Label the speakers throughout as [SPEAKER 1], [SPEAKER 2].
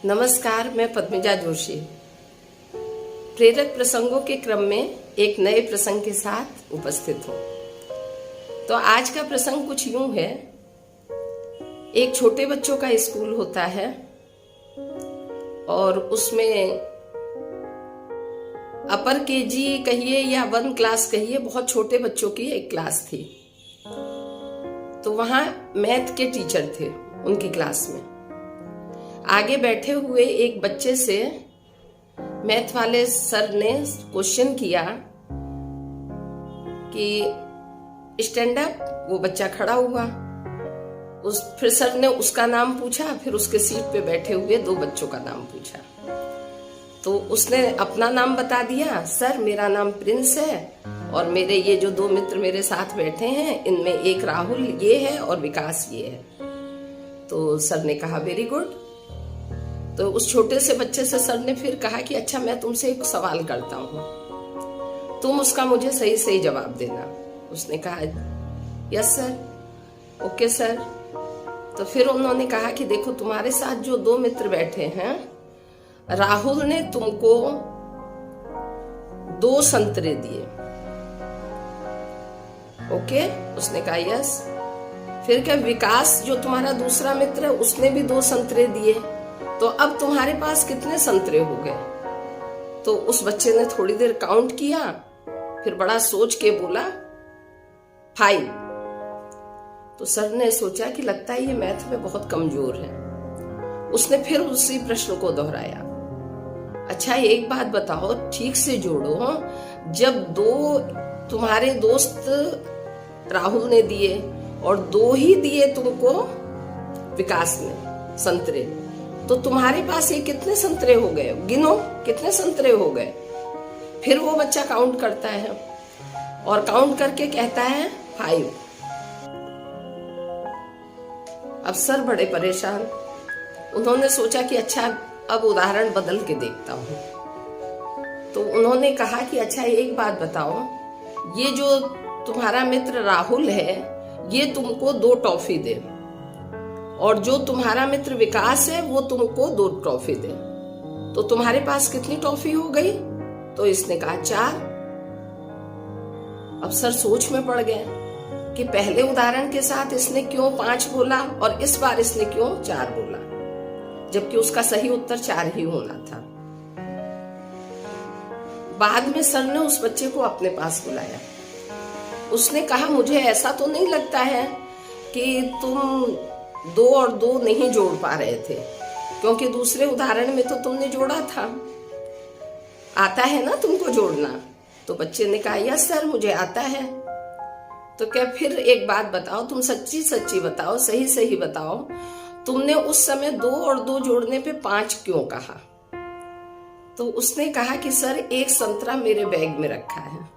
[SPEAKER 1] नमस्कार, मैं पद्मिजा जोशी। प्रेरक प्रसंगों के क्रम में एक नए प्रसंग के साथ उपस्थित हूँ। तो आज का प्रसंग कुछ यूं है। एक छोटे बच्चों का स्कूल होता है और उसमें अपर केजी कहिए या 1 क्लास कहिए, बहुत छोटे बच्चों की एक क्लास थी। तो वहां मैथ के टीचर थे। उनकी क्लास में आगे बैठे हुए एक बच्चे से मैथ वाले सर ने क्वेश्चन किया कि स्टैंड अप। वो बच्चा खड़ा हुआ। फिर सर ने उसका नाम पूछा, फिर उसके सीट पे बैठे हुए 2 बच्चों का नाम पूछा। तो उसने अपना नाम बता दिया, सर मेरा नाम प्रिंस है और मेरे ये जो 2 मित्र मेरे साथ बैठे हैं, इनमें एक राहुल ये है और विकास ये है। तो सर ने कहा वेरी गुड। तो उस छोटे से बच्चे से सर ने फिर कहा कि अच्छा, मैं तुमसे एक सवाल करता हूँ, तुम उसका मुझे सही सही जवाब देना। उसने कहा यस सर, ओके सर। तो फिर उन्होंने कहा कि देखो, तुम्हारे साथ जो 2 मित्र बैठे हैं, राहुल ने तुमको 2 संतरे दिए, ओके। उसने कहा यस। फिर क्या विकास जो तुम्हारा दूसरा मित्र है, उसने भी 2 संतरे दिए, तो अब तुम्हारे पास कितने संतरे हो गए? तो उस बच्चे ने थोड़ी देर काउंट किया, फिर बड़ा सोच के बोला 5। तो सर ने सोचा कि लगता है ये मैथ में बहुत कमजोर है। उसने फिर उसी प्रश्न को दोहराया, अच्छा एक बात बताओ, ठीक से जोड़ो, जब 2 तुम्हारे दोस्त राहुल ने दिए और 2 ही दिए तुमको विकास ने संतरे, तो तुम्हारे पास ये कितने संतरे हो गए? गिनो कितने संतरे हो गए। फिर वो बच्चा काउंट करता है और काउंट करके कहता है 5। अब सर बड़े परेशान। उन्होंने सोचा कि अच्छा, अब उदाहरण बदल के देखता हूँ। तो उन्होंने कहा कि अच्छा एक बात बताओ, ये जो तुम्हारा मित्र राहुल है, ये तुमको 2 टॉफी दे और जो तुम्हारा मित्र विकास है वो तुमको 2 टॉफी दे, तो तुम्हारे पास कितनी टॉफी हो गई? तो इसने कहा 4। अब सर सोच में पड़ गए कि पहले उदाहरण के साथ इसने क्यों 5 बोला और इस बार इसने क्यों 4 बोला, जबकि उसका सही उत्तर 4 ही होना था। बाद में सर ने उस बच्चे को अपने पास बुलाया। उसने कहा मुझे ऐसा तो नहीं लगता है कि तुम 2 और 2 नहीं जोड़ पा रहे थे, क्योंकि दूसरे उदाहरण में तो तुमने जोड़ा था। आता है ना तुमको जोड़ना? तो बच्चे ने कहा यस सर, मुझे आता है। तो क्या फिर एक बात बताओ, तुम सच्ची सच्ची बताओ, सही सही बताओ, तुमने उस समय 2 और 2 जोड़ने पे 5 क्यों कहा? तो उसने कहा कि सर एक संतरा मेरे बैग में रखा है,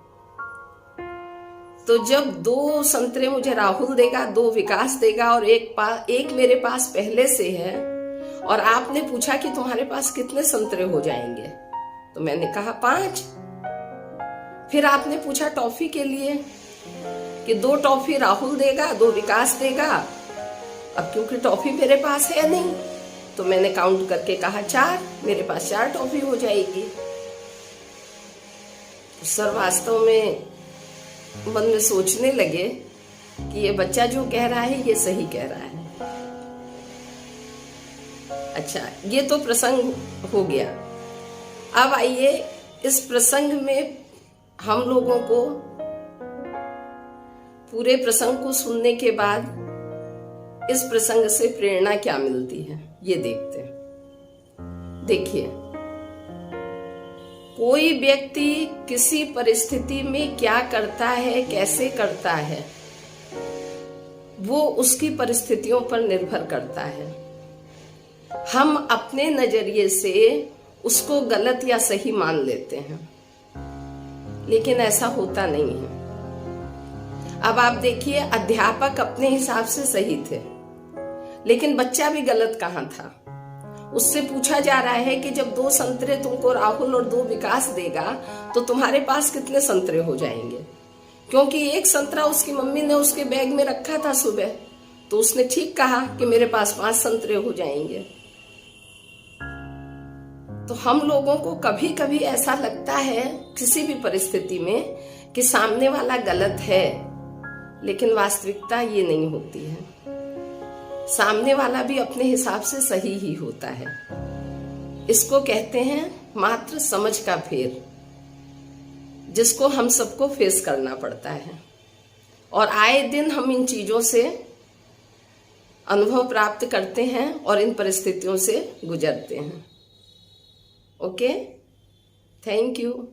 [SPEAKER 1] तो जब 2 संतरे मुझे राहुल देगा, 2 विकास देगा और एक मेरे पास पहले से है, और आपने पूछा कि तुम्हारे पास कितने संतरे हो जाएंगे, तो मैंने कहा 5। फिर आपने पूछा टॉफी के लिए कि 2 टॉफी राहुल देगा, 2 विकास देगा। अब क्योंकि टॉफी मेरे पास है नहीं, तो मैंने काउंट करके कहा 4, मेरे पास 4 टॉफी हो जाएगी। सर वास्तव में मन में सोचने लगे कि ये बच्चा जो कह रहा है ये सही कह रहा है। अच्छा, ये तो प्रसंग हो गया। अब आइए, इस प्रसंग में हम लोगों को पूरे प्रसंग को सुनने के बाद इस प्रसंग से प्रेरणा क्या मिलती है, ये देखते हैं। देखिए, कोई व्यक्ति किसी परिस्थिति में क्या करता है, कैसे करता है, वो उसकी परिस्थितियों पर निर्भर करता है। हम अपने नजरिए से उसको गलत या सही मान लेते हैं, लेकिन ऐसा होता नहीं है। अब आप देखिए, अध्यापक अपने हिसाब से सही थे, लेकिन बच्चा भी गलत कहाँ था? उससे पूछा जा रहा है कि जब 2 संतरे तुमको राहुल और 2 विकास देगा, तो तुम्हारे पास कितने संतरे हो जाएंगे? क्योंकि एक संतरा उसकी मम्मी ने उसके बैग में रखा था सुबह, तो उसने ठीक कहा कि मेरे पास 5 संतरे हो जाएंगे। तो हम लोगों को कभी कभी ऐसा लगता है किसी भी परिस्थिति में कि सामने वाला गलत है, लेकिन वास्तविकता ये नहीं होती है। सामने वाला भी अपने हिसाब से सही ही होता है। इसको कहते हैं मात्र समझ का फेर, जिसको हम सबको फेस करना पड़ता है। और आए दिन हम इन चीजों से अनुभव प्राप्त करते हैं और इन परिस्थितियों से गुजरते हैं। Okay, thank you.